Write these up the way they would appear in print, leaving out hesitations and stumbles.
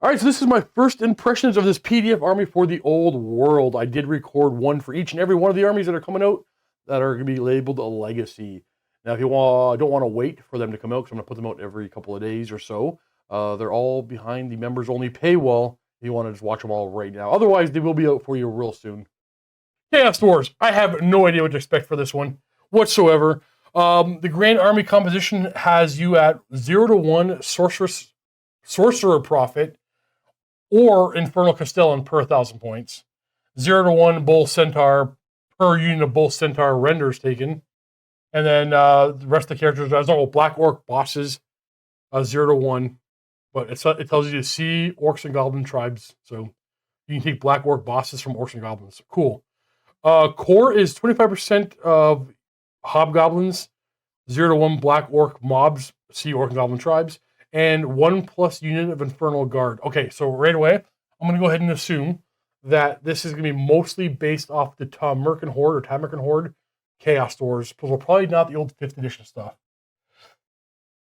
All right, so this is my first impressions of this PDF army for the old world. I did record one for each and every one of the armies that are coming out that are going to be labeled a legacy. Now, if you don't want to wait for them to come out, because I'm going to put them out every couple of days or so, they're all behind the members-only paywall if you want to just watch them all right now. Otherwise, they will be out for you real soon. Chaos Dwarfs. I have no idea what to expect for this one whatsoever. The Grand Army composition has you at 0 to 1 Sorcerer Prophet, or Infernal Castellan per 1,000 points. 0 to 1 Bull Centaur per unit of Bull Centaur renders taken. And then the rest of the characters, as normal, Black Orc bosses, 0 to 1. But it tells you to see Orcs and Goblin tribes. So you can take Black Orc bosses from Orcs and Goblins. Cool. Core is 25% of Hobgoblins, 0 to 1 Black Orc mobs, see Orc and Goblin tribes, and 1+ unit of Infernal Guard. Okay, so right away, I'm going to go ahead and assume that this is going to be mostly based off the Tamurkan Horde or Tamurkan Horde Chaos Stores, but we're probably not the old 5th edition stuff.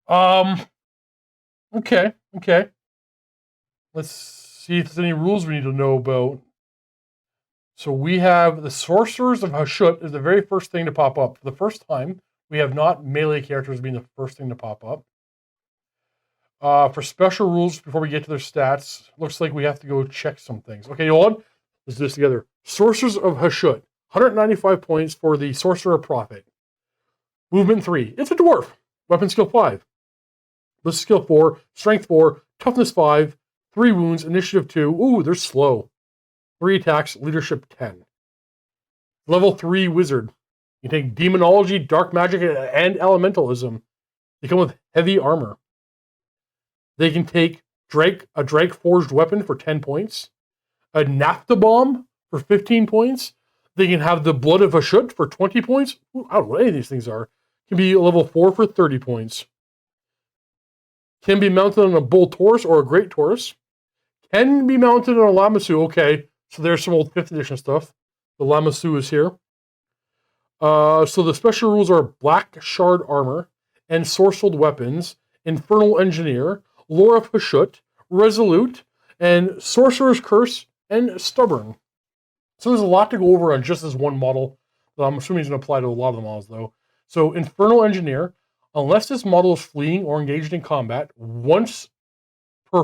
Okay. Let's see if there's any rules we need to know about. So we have the Sorcerers of Hashut is the very first thing to pop up. For the first time, we have not melee characters being the first thing to pop up. For special rules, before we get to their stats, looks like we have to go check some things. Okay, hold on. Let's do this together. Sorcerers of Hashut. 195 points for the Sorcerer Prophet. Movement 3. It's a dwarf. Weapon skill 5. This skill 4. Strength 4. Toughness 5. 3 wounds. Initiative 2. Ooh, they're slow. 3 attacks. Leadership 10. Level 3 Wizard. You take Demonology, Dark Magic, and Elementalism. They come with heavy armor. They can take a Drake Forged Weapon for 10 points. A Naphtha Bomb for 15 points. They can have the Blood of Hashut for 20 points. Ooh, I don't know what any of these things are. Can be level 4 for 30 points. Can be mounted on a Bull Taurus or a Great Taurus. Can be mounted on a Lamassu. Okay, so there's some old 5th edition stuff. The Lamassu is here. So the special rules are Black Shard Armor, Ensorcelled Weapons, Infernal Engineer, Lore of Hashut, Resolute, and Sorcerer's Curse, and Stubborn. So there's a lot to go over on just this one model. I'm assuming it's going to apply to a lot of the models, though. So Infernal Engineer, unless this model is fleeing or engaged in combat, once per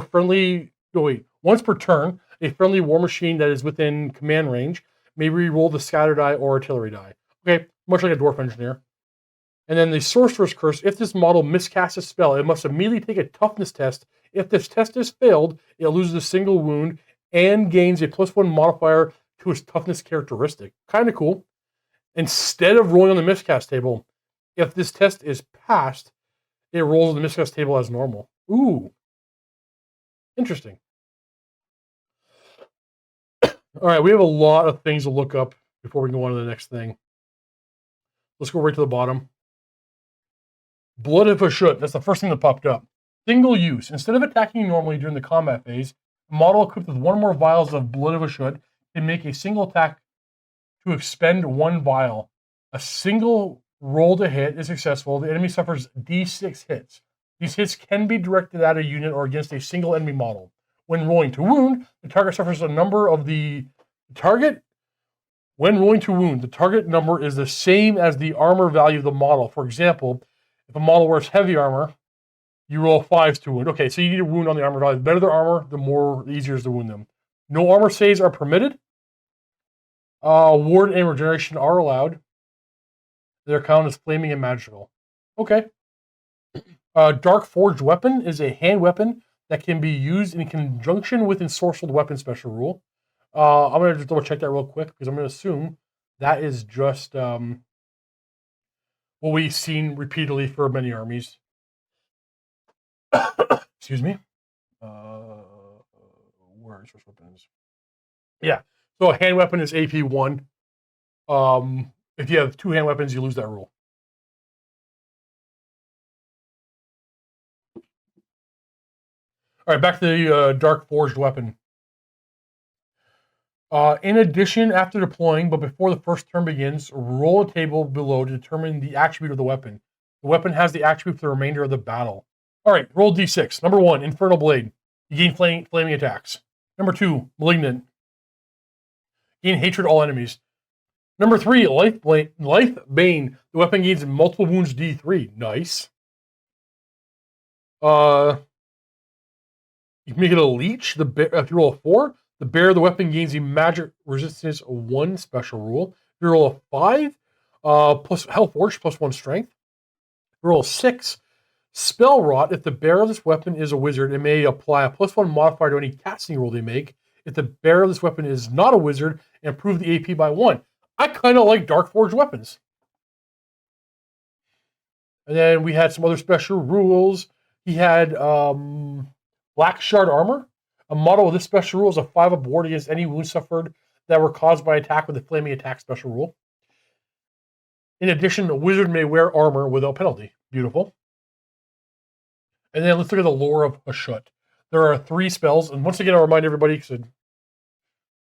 turn, a friendly war machine that is within command range may re-roll the Scatter die or Artillery die. Okay, much like a Dwarf Engineer. And then the Sorcerer's Curse, if this model miscasts a spell, it must immediately take a toughness test. If this test is failed, it loses a single wound and gains a +1 modifier to its toughness characteristic. Kind of cool. Instead of rolling on the miscast table, if this test is passed, it rolls on the miscast table as normal. Ooh. Interesting. All right, we have a lot of things to look up before we go on to the next thing. Let's go right to the bottom. Blood of Hashut. That's the first thing that popped up. Single use. Instead of attacking normally during the combat phase, a model equipped with 1 more vials of Blood of Hashut can make a single attack to expend 1 vial. A single roll to hit is successful. The enemy suffers D6 hits. These hits can be directed at a unit or against a single enemy model. When rolling to wound, the target suffers a number of the target. When rolling to wound, the target number is the same as the armor value of the model. For example, if a model wears heavy armor, you roll 5s to wound. Okay, so you need a wound on the armor value. The better the armor, the easier it is to wound them. No armor saves are permitted. Ward and regeneration are allowed. Their count is flaming and magical. Okay. Dark Forged Weapon is a hand weapon that can be used in conjunction with Ensorcelled Weapon special rule. I'm going to just double check that real quick because I'm going to assume that is just what we've seen repeatedly for many armies. Excuse me. Where is Forged Weapons? Yeah. So a hand weapon is AP 1. If you have 2 hand weapons, you lose that rule. All right, back to the Dark Forged Weapon. In addition, after deploying, but before the first turn begins, roll a table below to determine the attribute of the weapon. The weapon has the attribute for the remainder of the battle. All right, roll d6. Number 1, Infernal Blade. You gain flaming attacks. Number 2, Malignant. Gain hatred all enemies. Number 3, Life Bane. The weapon gains multiple wounds D3. Nice. You can make it a leech. If you roll a 4, the bearer of the weapon gains a magic resistance 1 special rule. If you roll a 5, plus health force plus 1 strength. If you roll a 6, spell rot. If the bearer of this weapon is a wizard, it may apply a plus 1 modifier to any casting roll they make. If the bearer of this weapon is not a wizard, improve the AP by 1. I kind of like Dark Forged weapons. And then we had some other special rules. He had Black Shard Armor. A model with this special rule is a 5 up ward against any wounds suffered that were caused by attack with a flaming attack special rule. In addition, a wizard may wear armor without penalty. Beautiful. And then let's look at the lore of Hashut. There are 3 spells, and once again, I'll remind everybody,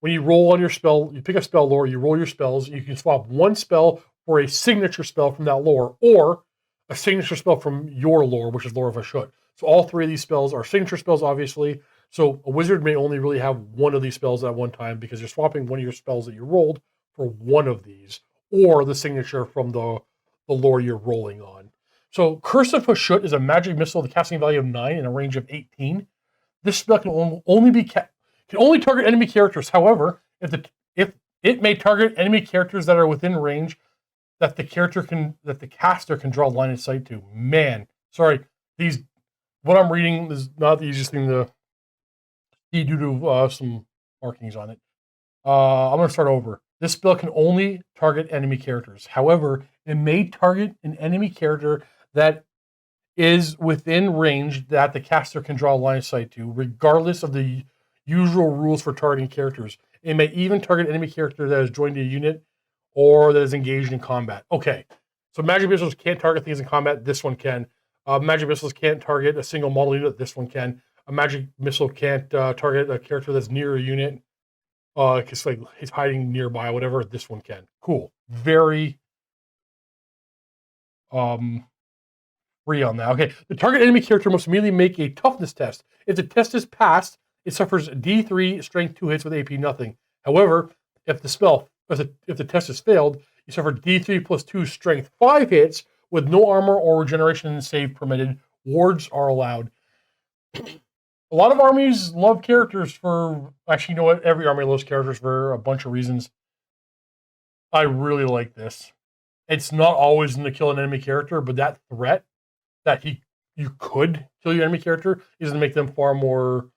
when you roll on your spell, you pick a spell lore, you roll your spells, you can swap 1 spell for a signature spell from that lore, or a signature spell from your lore, which is Lore of Hashut. So all 3 of these spells are signature spells, obviously. So a wizard may only really have 1 of these spells at one time because you're swapping one of your spells that you rolled for 1 of these, or the signature from the lore you're rolling on. So Curse of Hashut is a magic missile with a casting value of 9 and a range of 18. This spell can only target enemy characters. However, if it may target enemy characters that are within range that the caster can draw line of sight to. Man, sorry, what I'm reading is not the easiest thing to see due to some markings on it. I'm going to start over. This spell can only target enemy characters. However, it may target an enemy character that is within range that the caster can draw a line of sight to, regardless of the usual rules for targeting characters. It may even target an enemy character that has joined a unit or that is engaged in combat. Okay, so magic missiles can't target things in combat. This one can. Magic missiles can't target a single model unit. This one can. A magic missile can't target a character that's near a unit. Because like he's hiding nearby, whatever. This one can. Cool. Very free on that. Okay, the target enemy character must immediately make a toughness test. If the test is passed, it suffers D3 strength 2 hits with AP nothing. However, if the test is failed, you suffer D3 plus 2 strength 5 hits with no armor or regeneration save permitted. Wards are allowed. A lot of armies love characters for... Actually, you know what? Every army loves characters for a bunch of reasons. I really like this. It's not always going to kill an enemy character, but that threat that you could kill your enemy character is going to make them far more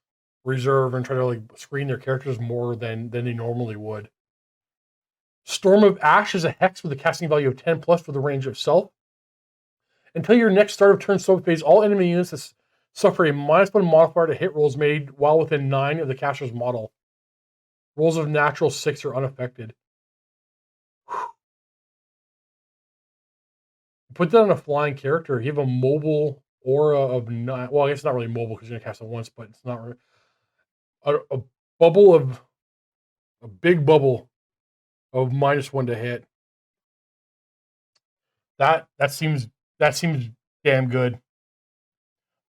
reserved and try to like screen their characters more than they normally would. Storm of Ash is a hex with a casting value of 10 plus for the range of self. Until your next start of turn sword phase, all enemy units that suffer a -1 modifier to hit rolls made while within 9 of the caster's model. Rolls of natural 6 are unaffected. Put that on a flying character. You have a mobile aura of 9. Well, I guess it's not really mobile because you're going to cast it once, but it's not really. A big bubble of -1 to hit. That seems damn good.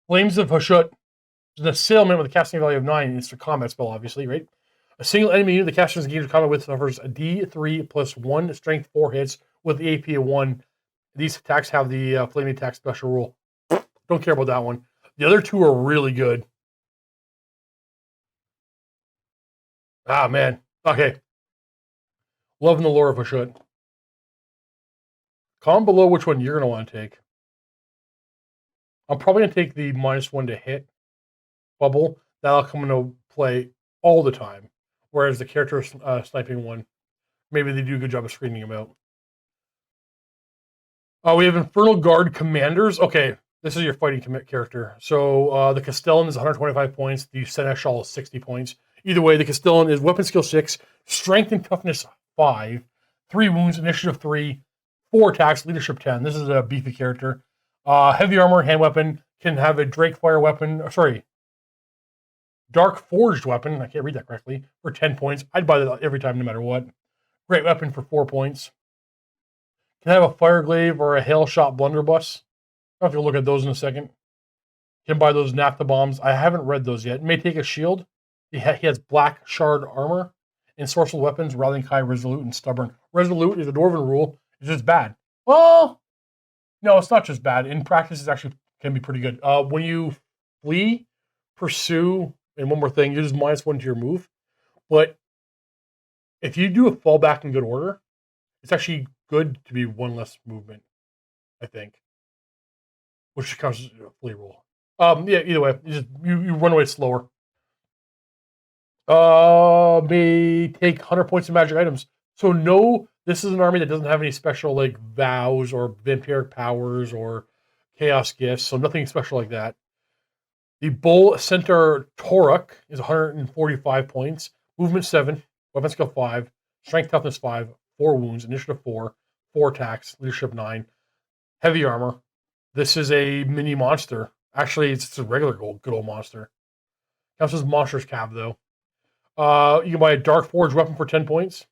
Flames of Hashut is an assailment with a casting value of 9. It's a combat spell, obviously, right? A single enemy unit the caster is engaged in combat with suffers a D3 plus 1 strength 4 hits with the AP of 1. These attacks have the flaming attack special rule. Don't care about that one. The other 2 are really good. Ah, man. Okay. Loving the lore of Hashut. Comment below which one you're going to want to take. I'm probably going to take the -1 to hit bubble. That'll come into play all the time. Whereas the character sniping one, maybe they do a good job of screening him out. We have Infernal Guard Commanders. Okay, this is your fighting character. So the Castellan is 125 points. The Seneschal is 60 points. Either way, the Castellan is weapon skill 6, strength and toughness 5, 3 wounds, initiative 3, 4 attacks, leadership 10. This is a beefy character. Heavy armor, hand weapon, can have a Drake fire weapon. Dark forged weapon. I can't read that correctly. For 10 points. I'd buy that every time, no matter what. Great weapon for 4 points. Can have a fire glaive or a hail shot blunderbuss. I'll have to look at those in a second. Can buy those naphtha bombs. I haven't read those yet. May take a shield. He has black shard armor and sorcerer weapons, rallying high, resolute, and stubborn. Resolute is a dwarven rule. It's just bad. Well, no, it's not just bad. In practice, it actually can be pretty good. When you flee, pursue, and one more thing, you're just -1 to your move. But if you do a fallback in good order, it's actually good to be one less movement, I think, which counts as a flee rule. Yeah, either way, you run away slower. May take 100 points of magic items. So no, this is an army that doesn't have any special like vows or vampiric powers or chaos gifts. So nothing special like that. The Bull Centaur Toruk is 145 points, movement 7, weapon skill 5, strength toughness 5, 4 wounds, initiative 4, 4 attacks, leadership 9, heavy armor. This is a mini monster. Actually, it's a regular good old monster. Counts as monster's cav though. You can buy a Dark Forge weapon for 10 points.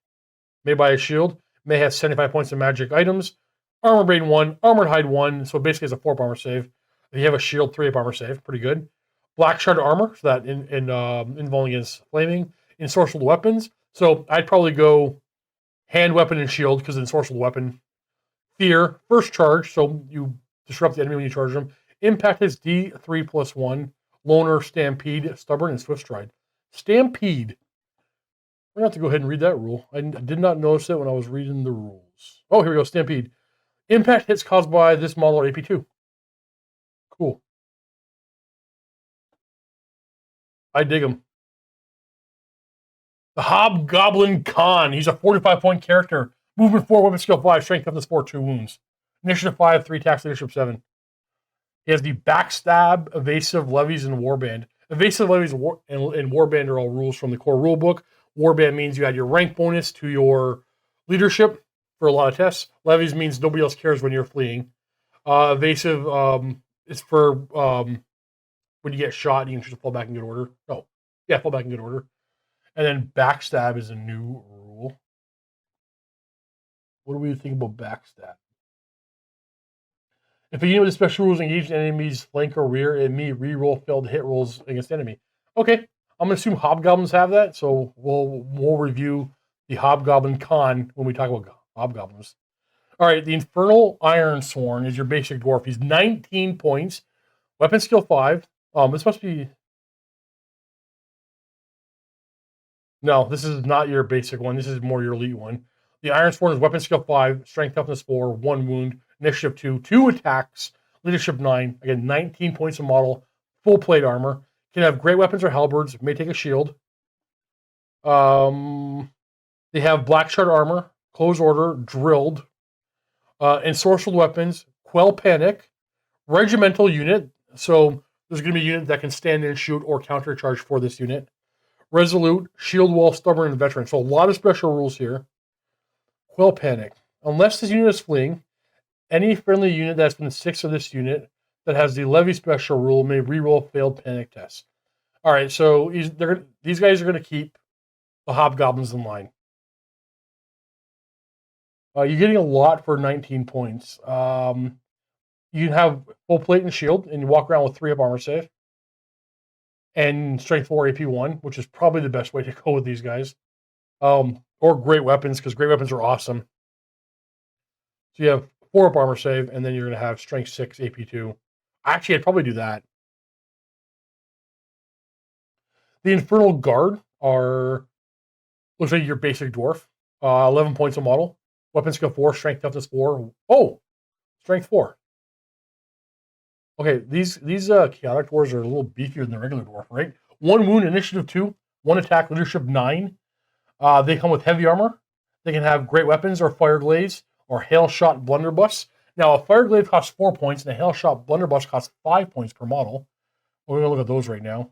May buy a shield. May have 75 points of magic items. Armor Brain 1, Armored Hide 1. So basically, it's a 4 armor save. If you have a shield, 3 armor save. Pretty good. Black Shard armor, so that involving against flaming. Ensorcelled weapons. So I'd probably go hand weapon and shield because ensorcelled weapon. Fear, first charge, so you disrupt the enemy when you charge them. Impact is D3 plus 1. Loner, Stampede, Stubborn, and Swift Stride. Stampede. We're going to have to go ahead and read that rule. I did not notice it when I was reading the rules. Oh, here we go. Stampede. Impact hits caused by this model are AP2. Cool. I dig him. The Hobgoblin Khan. He's a 45-point character. Movement 4, weapon skill 5, strength toughness 4, 2 wounds. Initiative 5, 3 attacks, leadership 7. He has the Backstab, Evasive, Levies, and Warband. Evasive, Levies, and Warband are all rules from the core rulebook. Warband means you add your rank bonus to your leadership for a lot of tests. Levies means nobody else cares when you're fleeing. Evasive is for when you get shot, you can just fall back in good order. Oh, yeah, fall back in good order. And then Backstab is a new rule. What do we think about Backstab? If a unit with special rules engaged in enemy's flank or rear, it may reroll failed hit rolls against enemy. Okay, I'm gonna assume Hobgoblins have that, so we'll review the Hobgoblin Khan when we talk about Hobgoblins. All right, the Infernal Ironsworn is your basic dwarf. He's 19 points, weapon skill 5. This must be. No, this is not your basic one. This is more your elite one. The Ironsworn is weapon skill 5, strength toughness 4, 1 wound, initiative 2, 2 attacks, leadership 9. Again, 19 points of model, full plate armor. Can have great weapons or halberds. May take a shield. They have black shard armor, close order, drilled, ensorcelled weapons, quell panic, regimental unit. So there's going to be a unit that can stand and shoot or counter charge for this unit. Resolute, shield wall, stubborn, and veteran. So a lot of special rules here. Quell panic. Unless this unit is fleeing, any friendly unit that's been 6 of this unit that has the levy special rule may reroll failed panic tests. All right, so these guys are going to keep the Hobgoblins in line. You're getting a lot for 19 points. You have full plate and shield, and you walk around with 3 up armor save. And strength 4 AP1, which is probably the best way to go with these guys. Or great weapons, because great weapons are awesome. So you have 4 up armor save, and then you're going to have strength 6 AP2. Actually, I'd probably do that. The Infernal Guard looks like your basic dwarf. 11 points a model. Weapon skill 4, strength toughness 4. Oh, strength 4. Okay, these chaotic dwarves are a little beefier than the regular dwarf, right? 1 wound, initiative 2, 1 attack, leadership 9. They come with heavy armor. They can have great weapons or fire glaives or hail shot blunderbuss. Now, a fire glaive costs 4 points, and a hail shot blunderbuss costs 5 points per model. We're gonna look at those right now.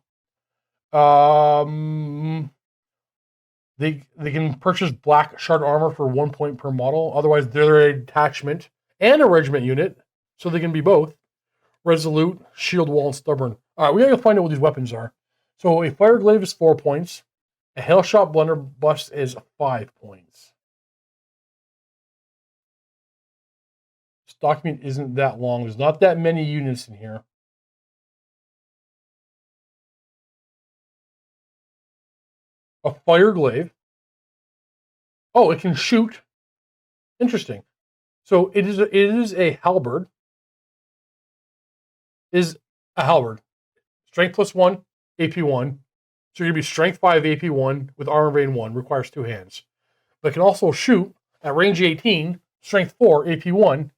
They can purchase black shard armor for 1 point per model. Otherwise, they're a detachment and a regiment unit, so they can be both. Resolute, shield wall, and stubborn. All right, we gotta find out what these weapons are. So a fire glaive is 4 points. A hail shot blunderbuss is 5 points. This document isn't that long. There's not that many units in here. a fire glaive. Oh, it can shoot. Interesting. So it is a halberd. Is a halberd. Strength +1, AP1. So you're going to be Strength 5, AP1 with Armor Vein 1. Requires 2 hands. But it can also shoot at range 18, Strength 4, AP1,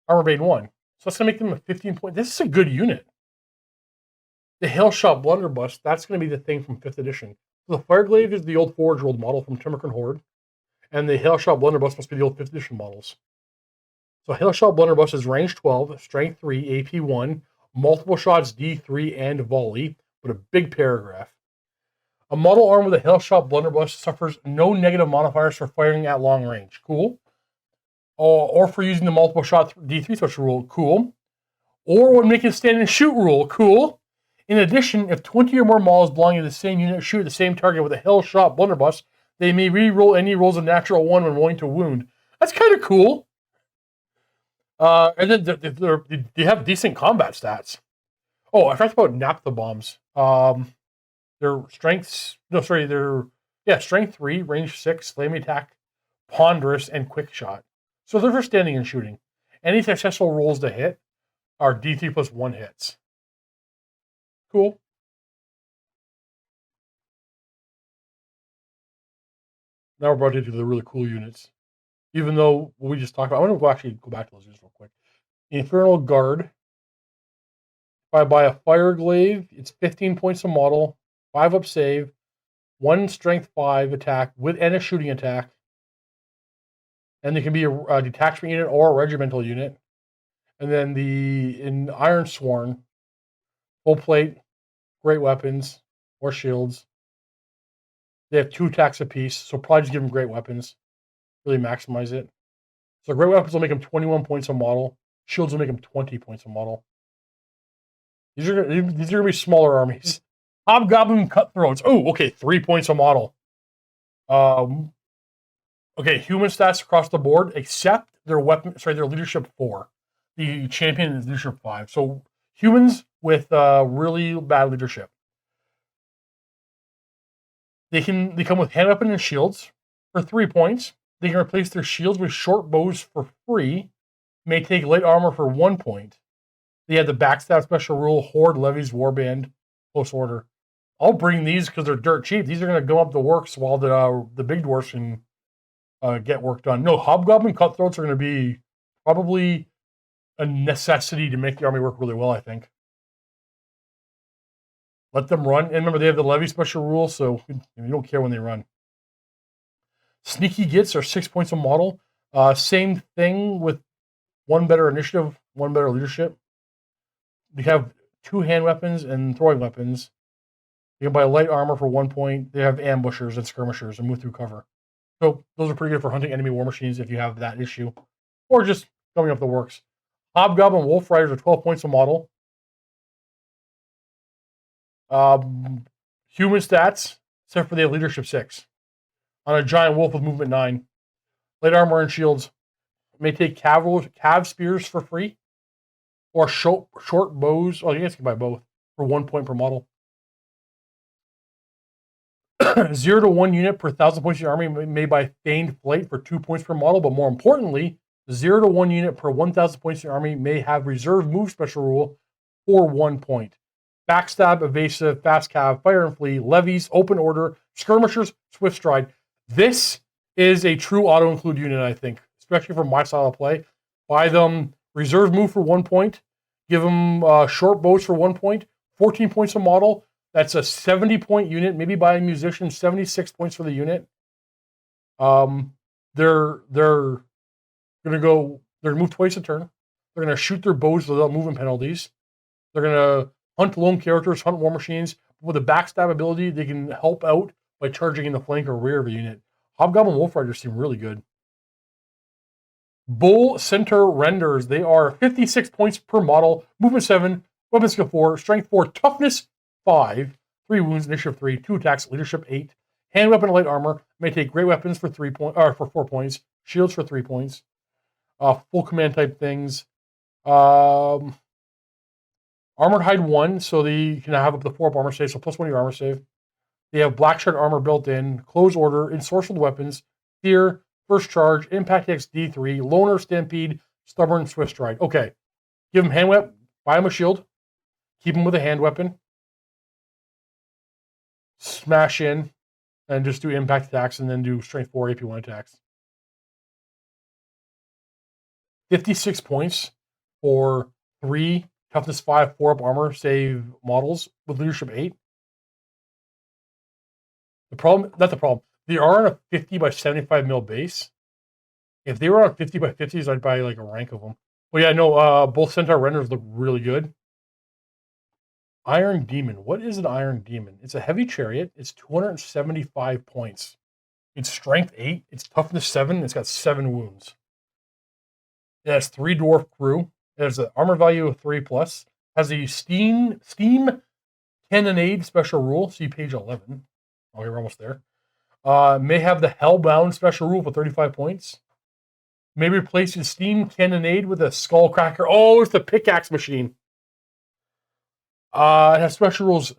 Armor Vein 1. So that's going to make them a 15 point. This is a good unit. The Hail Shot Blunderbuss, that's going to be the thing from 5th edition. So the Fireglaive is the old Forge World model from Timbercon Horde. And the Hail Shot Blunderbuss must be the old 5th edition models. So Hail Shot Blunderbuss is range 12, Strength 3, AP1, multiple shots D3 and volley, but a big paragraph. A model armed with a Hail Shot Blunderbuss suffers no negative modifiers for firing at long range. Cool. Or for using the multiple shot D3 special rule. Cool. Or when making a stand and shoot rule. Cool. In addition, if 20 or more models belonging to the same unit shoot the same target with a Hail Shot Blunderbuss, they may re-roll any rolls of natural 1 when rolling to wound. That's kind of cool. And then they have decent combat stats. Oh, I forgot about naphtha bombs. Their strengths, strength 3, range 6, flame attack, ponderous, and quick shot. So they're for standing and shooting. Any successful rolls to hit are D3 +1 hits. Cool. Now we're about to do the really cool units. Even though what we just talked about, I'm going to actually go back to those units real quick. Infernal Guard. If I buy a Fire Glaive, it's 15 points a model, 5 up save, 1 strength 5 attack and a shooting attack. And they can be a detachment unit or a regimental unit. And then in Iron Sworn, full plate, great weapons or shields. They have 2 attacks apiece, so probably just give them great weapons. Really maximize it. So great weapons will make them 21 points a model. Shields will make them 20 points a model. These are going to be smaller armies. Hobgoblin Cutthroats. Oh, okay, 3 points a model. Okay, human stats across the board, except their leadership 4. The champion is leadership 5. So humans with really bad leadership. They come with hand weapon and shields for 3 points. They can replace their shields with short bows for free. May take light armor for 1 point. They have the backstab special rule, Horde, Levies, Warband, Close Order. I'll bring these because they're dirt cheap. These are going to go up the works while the big dwarfs can get work done. No, Hobgoblin Cutthroats are going to be probably a necessity to make the army work really well, I think. Let them run. And remember, they have the Levy special rule, so you don't care when they run. Sneaky Gits are 6 points a model. Same thing with 1 better initiative, 1 better leadership. They have 2 hand weapons and throwing weapons. You can buy light armor for 1 point. They have ambushers and skirmishers and move through cover. So those are pretty good for hunting enemy war machines if you have that issue. Or just coming up the works. Hobgoblin Wolf Riders are 12 points a model. Human stats, except for they have leadership 6. On a giant wolf with movement 9. Light armor and shields. May take cav spears for free. Or short bows. Oh, you guys can buy both for 1 point per model. 0 to 1 unit per 1,000 points of your army may buy feigned flight for 2 points per model, but more importantly, 0 to 1 unit per 1,000 points of your army may have reserve move special rule for 1 point. Backstab, evasive, fast cav, fire and flee, levies, open order, skirmishers, swift stride. This is a true auto-include unit, I think, especially for my style of play. Buy them reserve move for 1 point, give them short bows for 1 point, 14 points a model. That's a 70-point unit. Maybe buy a musician, 76 points for the unit. They're gonna move twice a turn. They're gonna shoot their bows without movement penalties. They're gonna hunt lone characters, hunt war machines. With a backstab ability, they can help out by charging in the flank or rear of a unit. Hobgoblin Wolf Riders seem really good. Bull Center Renders. They are 56 points per model. Movement 7, weapon skill 4, strength 4, toughness 5, 3 wounds, initiative 3, 2 attacks, leadership 8. Hand weapon and light armor. May take great weapons for 4 points. Shields for 3 points. Full command type things. Armored Hide 1, so they can have up to 4 armor save, so +1 your armor save. They have black shard armor built in, close order, ensorcelled weapons, fear, first charge, impact X D3, loner, stampede, stubborn, swift stride. Okay, give them hand weapon, buy them a shield, keep them with a hand weapon, smash in, and just do impact attacks, and then do strength 4 AP1 attacks. 56 points for 3 toughness 5 4-up armor save models with leadership 8. Not the problem. They are on a 50 by 75 mil base. If they were on 50 by 50s, I'd buy like a rank of them. Well, yeah, no, both Centaur renders look really good. Iron Demon. What is an Iron Demon? It's a heavy chariot. It's 275 points. It's strength 8. It's toughness 7. It's got 7 wounds. It has 3 dwarf crew. It has an armor value of 3+. Has a steam cannonade special rule. See page 11. Oh, we're almost there. May have the Hellbound special rule for 35 points. May replace his steam cannonade with a skull cracker. Oh, it's the pickaxe machine. It has special rules: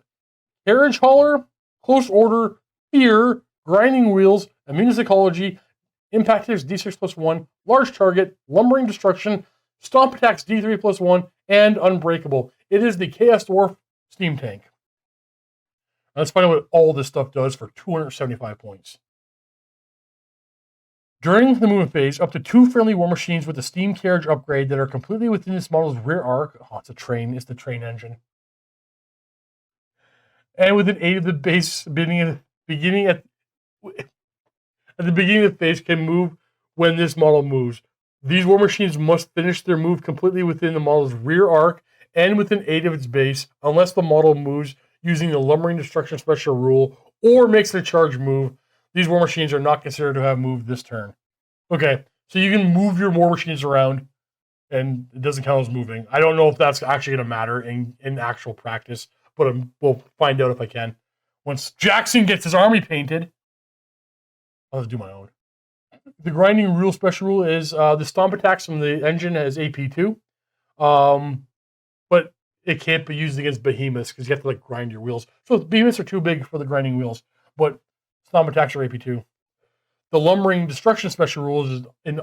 carriage hauler, close order, fear, grinding wheels, immune psychology, impact attacks D6+1, large target, lumbering destruction, stomp attacks D3+1, and unbreakable. It is the Chaos Dwarf steam tank. Let's find out what all this stuff does for 275 points. During the movement phase, up to 2 friendly war machines with the steam carriage upgrade that are completely within this model's rear arc. Oh, it's a train. It's the train engine. And within 8 of the base, beginning at the beginning of the phase, can move when this model moves. These war machines must finish their move completely within the model's rear arc and within 8 of its base, unless the model moves using the lumbering destruction special rule or makes a charge move. These war machines are not considered to have moved this turn. Okay, so you can move your war machines around, and it doesn't count as moving. I don't know if that's actually going to matter in actual practice, but we'll find out if I can. Once Jackson gets his army painted, I'll just do my own. The grinding rule special rule is the stomp attacks from the engine has AP2, but it can't be used against behemoths because you have to like grind your wheels. So behemoths are too big for the grinding wheels, but stomp attacks are AP2. The lumbering destruction special rule is an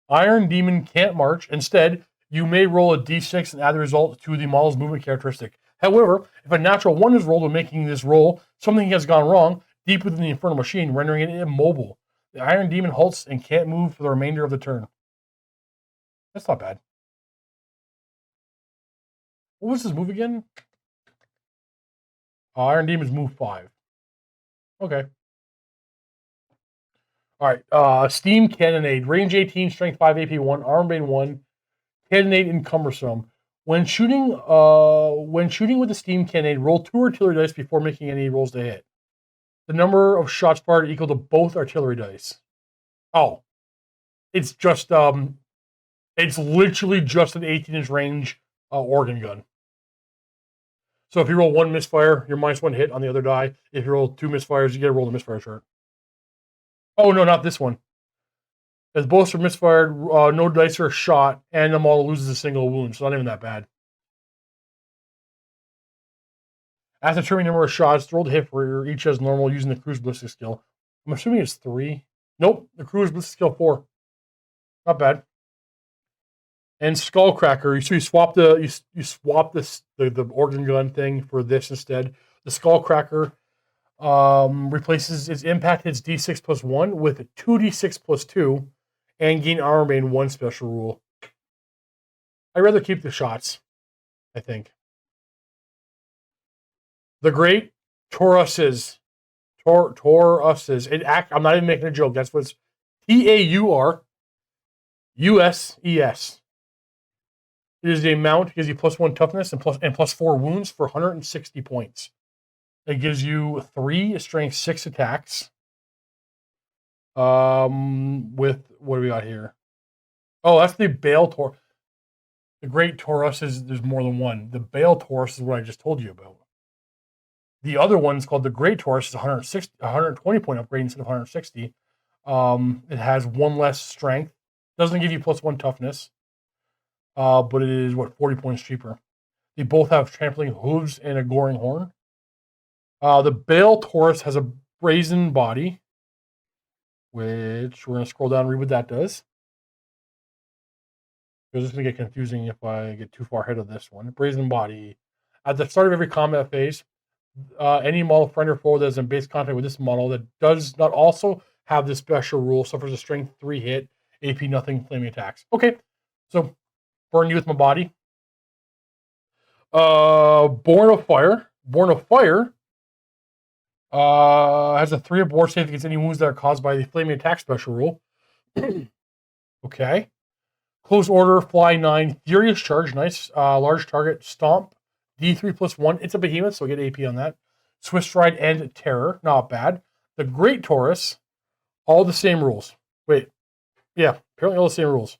Iron Demon can't march. Instead, you may roll a d6 and add the result to the model's movement characteristic. However, if a natural 1 is rolled when making this roll, something has gone wrong deep within the infernal machine, rendering it immobile. The Iron Demon halts and can't move for the remainder of the turn. That's not bad. What was his move again? Iron Demon's move 5. Okay. All right. Steam Cannonade. Range 18, Strength 5, AP1, Arm Bane 1. Cannonade and Cumbersome. When shooting with the Steam Cannonade, roll 2 artillery dice before making any rolls to hit. The number of shots fired equal to both artillery dice. Oh. It's just, it's literally just an 18-inch range organ gun. So if you roll 1 misfire, you're -1 hit on the other die. If you roll 2 misfires, you get to roll the misfire chart. Oh, no, not this one. As both are misfired, no dice are shot, and the model loses a single wound, so not even that bad. After determining the number of shots, roll to hit for each as normal using the crew's ballistic skill. I'm assuming it's 3. Nope, the crew's ballistic skill 4. Not bad. And Skullcracker, so you swap the organ gun thing for this instead. The Skullcracker replaces its impact hits D6+1 with 2d6+2 and gain armor bane 1 special rule. I'd rather keep the shots, I think. The Great Tauruses. I'm not even making a joke. That's what's TAURUSES. It is a mount, gives you +1 toughness and +4 wounds for 160 points. It gives you 3 strength 6 attacks. With what do we got here? Oh, that's the Bale Taurus. The Great Taurus there's more than one. The Bale Taurus is what I just told you about. The other one's called the Great Taurus. It's 120 point upgrade instead of 160. It has 1 less strength. Doesn't give you +1 toughness. But it is 40 points cheaper. They both have trampling hooves and a goring horn. The Bale Taurus has a brazen body, which we're going to scroll down and read what that does. Because it's going to get confusing if I get too far ahead of this one. Brazen body. At the start of every combat phase, any model, friend or foe that is in base contact with this model that does not also have this special rule suffers a strength 3 hit, AP nothing, flaming attacks. Okay, so burn you with my body. Born of Fire. Born of Fire has a 3 abort save against any wounds that are caused by the flaming attack special rule. Okay. Close order, fly 9, furious charge, nice. Large target, stomp, D3+1. It's a behemoth, so get AP on that. Swift stride and terror, not bad. The Great Taurus, all the same rules. Wait, yeah, apparently all the same rules.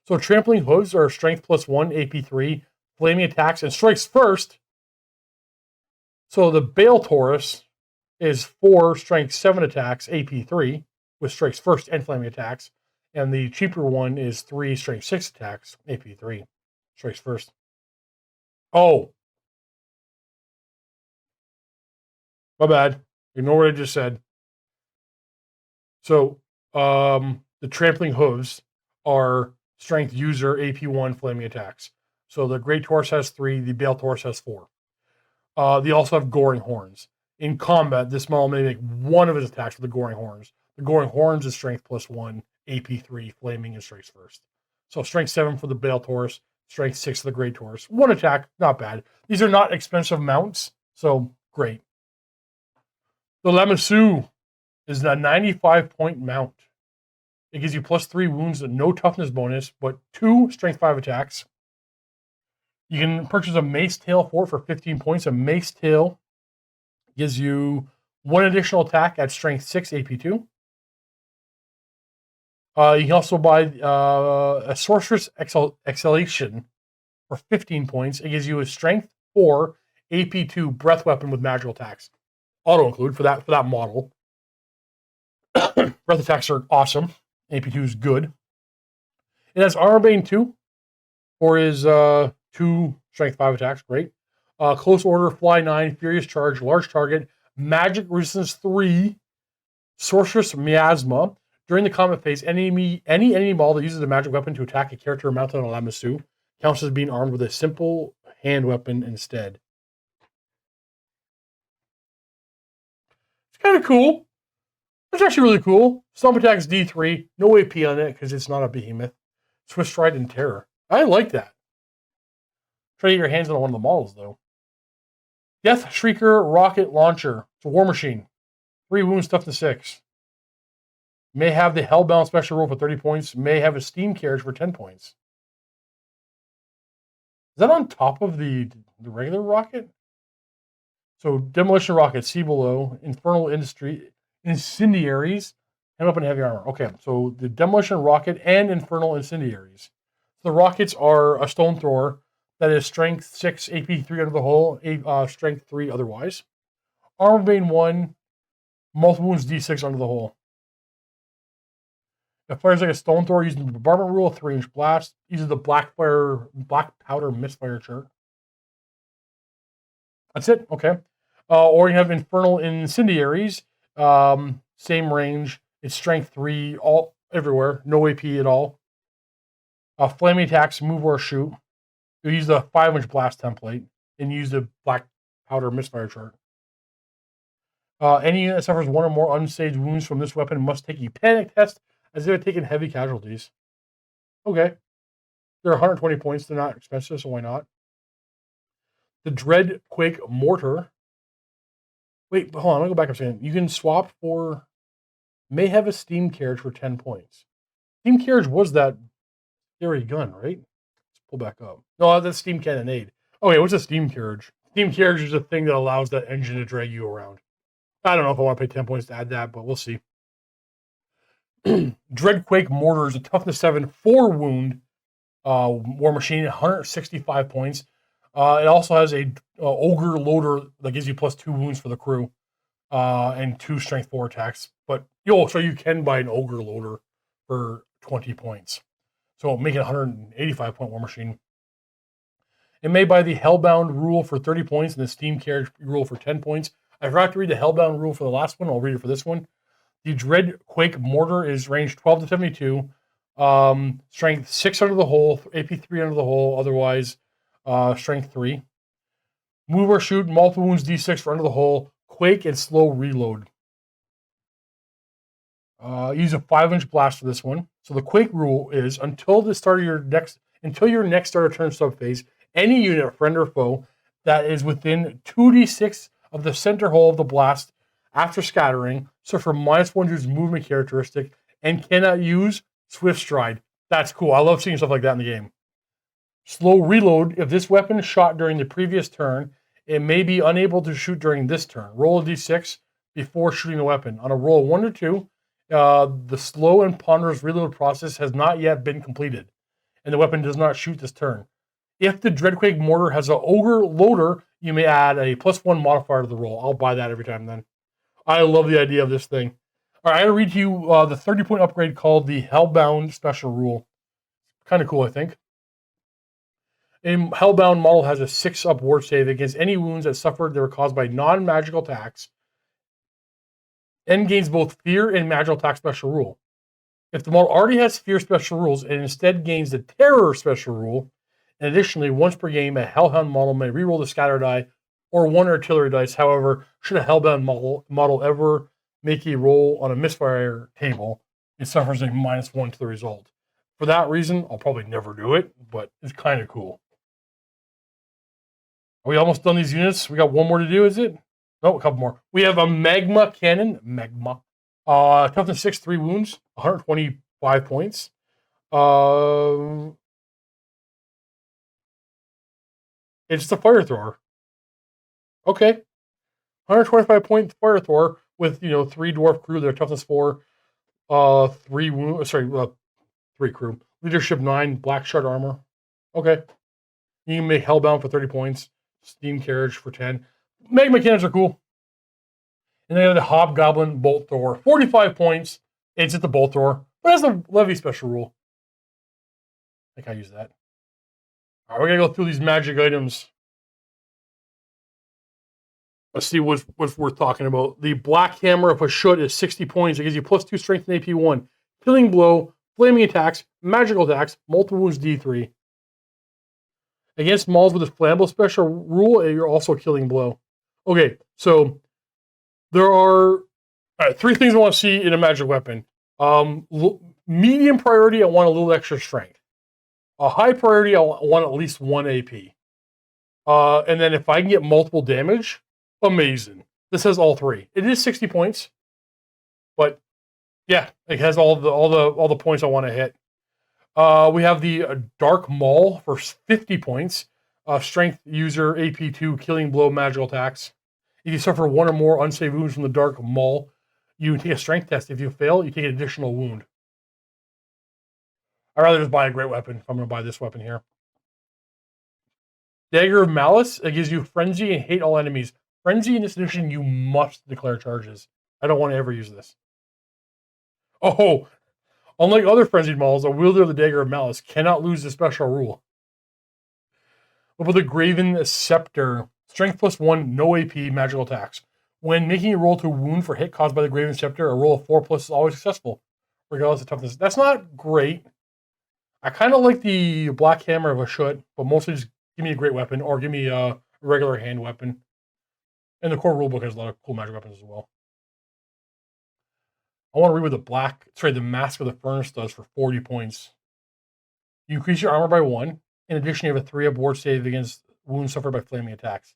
So trampling hooves are strength +1, AP3, flaming attacks, and strikes first. So the Bale Taurus is 4 strength 7 attacks, AP3, with strikes first and flaming attacks. And the cheaper one is 3 strength 6 attacks, AP3, strikes first. Oh. My bad. Ignore what I just said. So, the trampling hooves are strength user, AP1, flaming attacks. So the Great Taurus has 3, the Bale Taurus has 4. They also have goring horns. In combat, this model may make one of its attacks with the goring horns. The goring horns is strength +1, AP3, flaming, and strikes first. So strength 7 for the Bale Taurus, strength 6 for the Great Taurus. 1 attack, not bad. These are not expensive mounts, so great. The Lamassu is a 95-point mount. It gives you +3 wounds and no toughness bonus, but 2 strength 5 attacks. You can purchase a Mace Tail for 15 points. A Mace Tail gives you 1 additional attack at strength 6, AP2. You can also buy a Sorceress Exhalation for 15 points. It gives you a strength 4, AP2 breath weapon with magical attacks. Auto include for that model. Breath attacks are awesome. AP2 is good. It has Armor Bane 2 for his 2 strength 5 attacks. Great. Close order, fly 9, furious charge, large target, magic resistance 3, sorceress miasma. During the combat phase, any enemy model that uses a magic weapon to attack a character mounted on a Lamassu counts as being armed with a simple hand weapon instead. It's kind of cool. It's actually really cool. Stomp attack is D3. No AP on it because it's not a behemoth. Swift stride and terror. I like that. Try to get your hands on one of the models, though. Death Shrieker Rocket Launcher. It's a war machine. 3 wounds, toughness 6. May have the Hellbound special roll for 30 points. May have a steam carriage for 10 points. Is that on top of the regular rocket? So demolition rocket, see below. Infernal incendiaries. Hand up in heavy armor. Okay, so the demolition rocket and infernal incendiaries. The rockets are a stone thrower that is strength 6, AP 3 under the hull, strength 3 otherwise. Armor Bane 1, multiple wounds D6 under the hull. It fires like a stone thrower using the bombardment rule, 3-inch blast. Uses the black powder misfire chart. That's it. Okay. Or you have infernal incendiaries. Same range. It's strength 3, all everywhere. No AP at all. Flaming attacks, move or shoot. You use the 5-inch blast template and use the black powder misfire chart. Any unit that suffers 1 or more unsaged wounds from this weapon must take a panic test as if it had taken heavy casualties. Okay. They're 120 points. They're not expensive, so why not? The Dreadquake Mortar. Wait, hold on. Let me go back up a second. You can swap for... May have a steam carriage for 10 points. Steam carriage was that scary gun, right? Let's pull back up. No, that's steam cannonade. Okay, what's a steam carriage? Steam carriage is a thing that allows that engine to drag you around. I don't know if I want to pay 10 points to add that, but we'll see. Dreadquake Mortar is a toughness 7, 4 wound war machine, 165 points. It also has a ogre loader that gives you +2 wounds for the crew, and 2 strength 4 attacks. But so you can buy an ogre loader for 20 points. So make it a 185 point war machine. It may buy the Hellbound rule for 30 points and the Steam Carriage rule for 10 points. I forgot to read the Hellbound rule for the last one. I'll read it for this one. The Dreadquake Mortar is range 12 to 72. Strength 6 under the hole, AP 3 under the hole, otherwise strength 3. Move or shoot, multiple wounds D6 for under the hole, quake, and slow reload. Use a 5-inch blast for this one. So the quake rule is until your next starter turn subphase, any unit, friend or foe, that is within 2d6 of the center hole of the blast after scattering, suffer -1 to its movement characteristic and cannot use Swift Stride. That's cool. I love seeing stuff like that in the game. Slow reload. If this weapon is shot during the previous turn, it may be unable to shoot during this turn. Roll a d6 before shooting the weapon. On a roll of 1 or 2, the slow and ponderous reload process has not yet been completed, and the weapon does not shoot this turn. If the Dreadquake Mortar has an Ogre Loader, you may add a +1 modifier to the roll. I'll buy that every time then. I love the idea of this thing. All right, I'm going to read to you the 30-point upgrade called the Hellbound Special Rule. Kind of cool, I think. A Hellbound model has a 6-up ward save against any wounds that suffered that were caused by non-magical attacks, and gains both Fear and Magical Attack Special Rule. If the model already has Fear Special Rules and instead gains the Terror Special Rule, and additionally, once per game, a Hellhound model may reroll the Scatter die or 1 artillery dice. However, should a Hellbound model ever make a roll on a misfire table, it suffers a -1 to the result. For that reason, I'll probably never do it, but it's kind of cool. Are we almost done these units? We got one more to do, is it? No, a couple more. We have a Magma Cannon. Toughness 6, 3 wounds, 125 points. It's the fire thrower. Okay. 125 point fire thrower with 3 dwarf crew. Their toughness 4, 3 wound. 3 crew. Leadership 9, black shard armor. Okay. You can make Hellbound for 30 points. Steam Carriage for 10. Magma Cannons are cool. And then the Hobgoblin Bolt Thrower. 45 points. It's just the Bolt Thrower. But it has the Levy Special Rule. I think I use that. All right, we're going to go through these magic items. Let's see what's worth talking about. The Black Hammer of Hashut is 60 points. It gives you +2 strength and AP 1. Killing Blow, Flaming Attacks, Magical Attacks, Multiple Wounds D3. Against models with a flammable special rule, you're also Killing Blow. Okay, so there are 3 things I want to see in a magic weapon. Medium priority, I want a little extra strength. A high priority, I want at least 1 AP. And then if I can get multiple damage, amazing. This has all 3. It is 60 points, but yeah, it has all the points I want to hit. We have the Dark Maul for 50 points. Strength user, AP 2, Killing Blow, Magical Attacks. If you suffer 1 or more unsaved wounds from the Dark Maul, you take a strength test. If you fail, you take an additional wound. I'd rather just buy a great weapon if I'm going to buy this weapon here. Dagger of Malice. It gives you Frenzy and Hate all enemies. Frenzy in this edition, you must declare charges. I don't want to ever use this. Oh, unlike other Frenzied models, a wielder of the Dagger of Malice cannot lose the special rule. What about the Graven Scepter? Strength +1, no AP, magical attacks. When making a roll to wound for hit caused by the Graven Scepter, a roll of 4+ is always successful, regardless of toughness. That's not great. I kind of like the Black Hammer of Hashut, but mostly just give me a great weapon or give me a regular hand weapon. And the core rulebook has a lot of cool magic weapons as well. I want to read what the Mask of the Furnace does for 40 points. You increase your armor by 1. In addition, you have a 3-up ward save against wounds suffered by flaming attacks.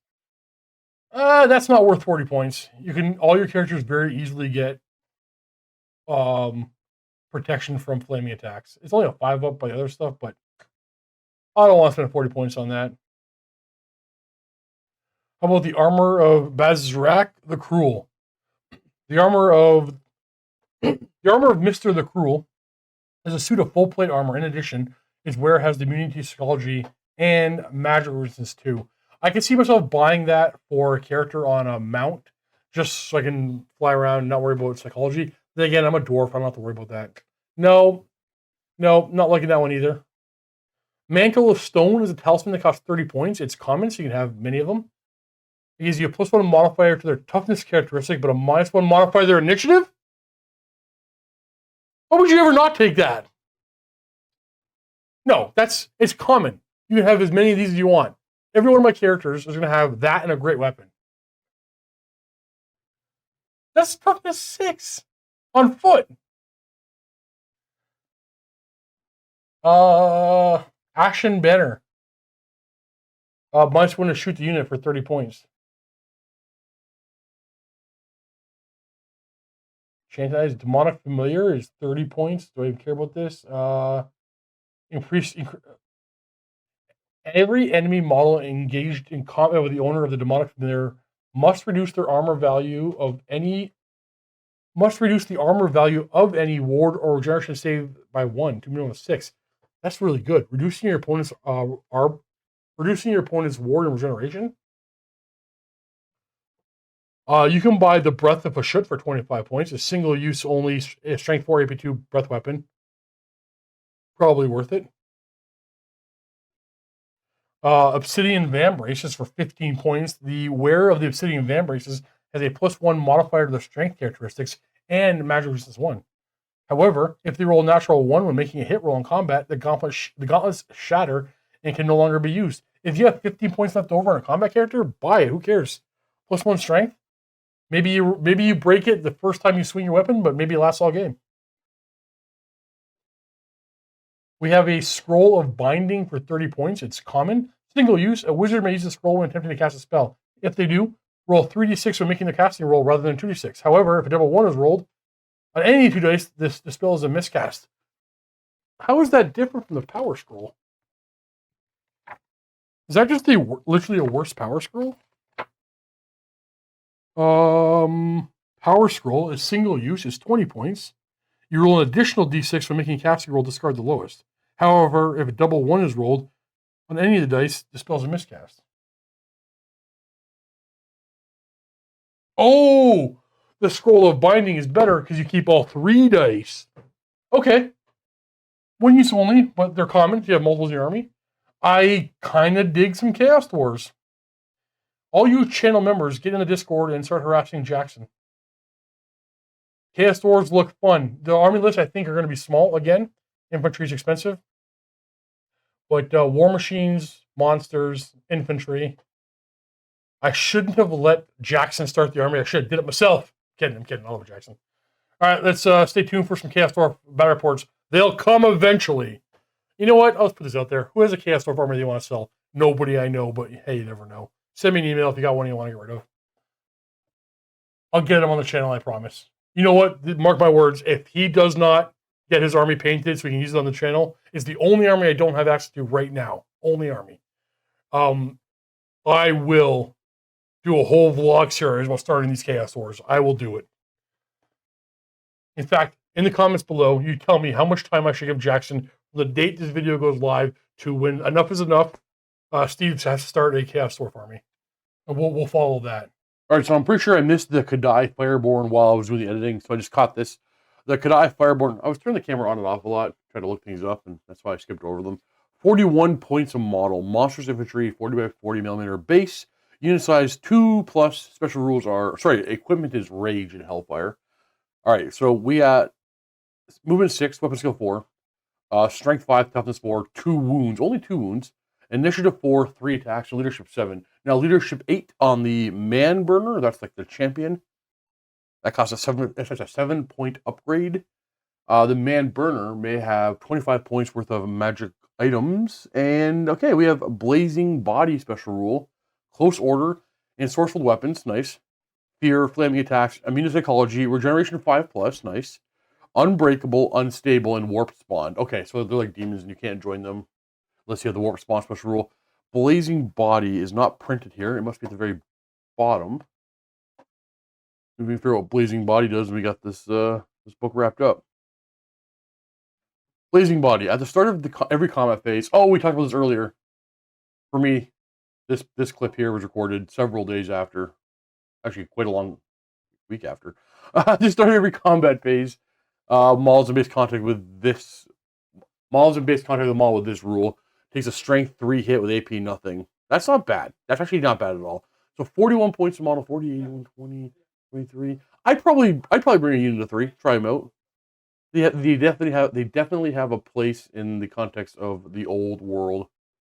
That's not worth 40 points. All your characters very easily get protection from flaming attacks. It's only a 5-up by the other stuff, but I don't want to spend 40 points on that. How about the Armor of Bazrak the Cruel? The Armor of Mr. the Cruel has a suit of full plate armor. In addition, its wearer has the immunity to psychology and magic resistance too. I can see myself buying that for a character on a mount, just so I can fly around and not worry about psychology. Then again, I'm a dwarf. I don't have to worry about that. No, not liking that one either. Mantle of Stone is a talisman that costs 30 points. It's common, so you can have many of them. It gives you a +1 modifier to their toughness characteristic, but a -1 modifier to their initiative? Why would you ever not take that? No, it's common. You can have as many of these as you want. Every one of my characters is going to have that and a great weapon. That's toughness 6 on foot. Action banner. -1 to shoot the unit for 30 points. Chantized Demonic Familiar is 30 points. Do I even care about this? Every enemy model engaged in combat with the owner of the Demonic Familiar must reduce the armor value of any ward or regeneration save by 1 to a minimum of 6. That's really good. Reducing your opponent's ward and regeneration. You can buy the Breath of Hashut for 25 points. A single use only strength 4 AP2 breath weapon. Probably worth it. Obsidian Van Braces for 15 points. The wearer of the Obsidian Van Braces has a +1 modifier to their strength characteristics and magic resistance 1. However, if they roll a natural 1 when making a hit roll in combat, the gauntlets shatter and can no longer be used. If you have 15 points left over on a combat character, buy it. Who cares? +1 strength. Maybe you break it the first time you swing your weapon, but maybe it lasts all game. We have a Scroll of Binding for 30 points. It's common. Single use. A wizard may use the scroll when attempting to cast a spell. If they do, roll 3d6 when making the casting roll rather than 2d6. However, if a double 1 is rolled, on any 2 dice, the spell is a miscast. How is that different from the Power Scroll? Is that just literally a worse Power Scroll? Power Scroll is single use, is 20 points. You roll an additional d6 when making a casting roll, discard the lowest. However, if a double 1 is rolled on any of the dice, the spell's a miscast. Oh! The Scroll of Binding is better because you keep all 3 dice. Okay. 1 use only, but they're common if you have multiples in your army. I kind of dig some Chaos Dwarves. All you channel members, get in the Discord and start harassing Jackson. Chaos Dwarves look fun. The army lists, I think, are going to be small again. Infantry is expensive. But war machines, monsters, infantry. I shouldn't have let Jackson start the army. I should have did it myself. I'm kidding. I love Jackson. All right, let's stay tuned for some Chaos Dwarf battle reports. They'll come eventually. You know what? I'll just put this out there. Who has a Chaos Dwarf army they want to sell? Nobody I know, but hey, you never know. Send me an email if you got one you want to get rid of. I'll get him on the channel, I promise. You know what? Mark my words. If he does not get his army painted so we can use it on the channel, it's the only army I don't have access to right now. Only army. I will do a whole vlog series about starting these Chaos Wars. I will do it. In fact, in the comments below, you tell me how much time I should give Jackson from the date this video goes live to when enough is enough. Steve has to start a Chaos Dwarf army. And we'll follow that. All right, so I'm pretty sure I missed the Kadai Fireborn while I was doing the editing, so I just caught this. The Kadai Fireborn, I was turning the camera on and off a lot, trying to look things up, and that's why I skipped over them. 41 points a model. Monsters Infantry, 40 by 40 millimeter base. Unit size 2+. Special rules are, equipment is Rage and Hellfire. All right, so we got movement 6, weapon skill 4, strength 5, toughness 4, 2 wounds, only 2 wounds. Initiative 4, 3 attacks, and leadership 7. Now, leadership 8 on the Man Burner, that's like the champion. That costs a 7-point upgrade. The Man Burner may have 25 points worth of magic items. And, okay, we have a Blazing Body special rule, Close Order, and Sorceral Weapons, nice. Fear, Flaming Attacks, Immune to Psychology, Regeneration 5+, nice. Unbreakable, Unstable, and Warp Spawn. Okay, so they're like demons and you can't join them. Let's see the Warp Spawn special rule. Blazing Body is not printed here. It must be at the very bottom. We can figure out what Blazing Body does, and we got this this book wrapped up. Blazing Body. At the start of every combat phase... Oh, we talked about this earlier. For me, this clip here was recorded several days after. Actually, quite a long week after. At the start of every combat phase, models in base contact with this... Models in base contact with the model with this rule takes a strength 3 hit with AP nothing. That's not bad. That's actually not bad at all. So 41 points to model 40, 81, 20, 23. I'd probably bring a unit of 3, try them out. They definitely have a place in the context of the old world.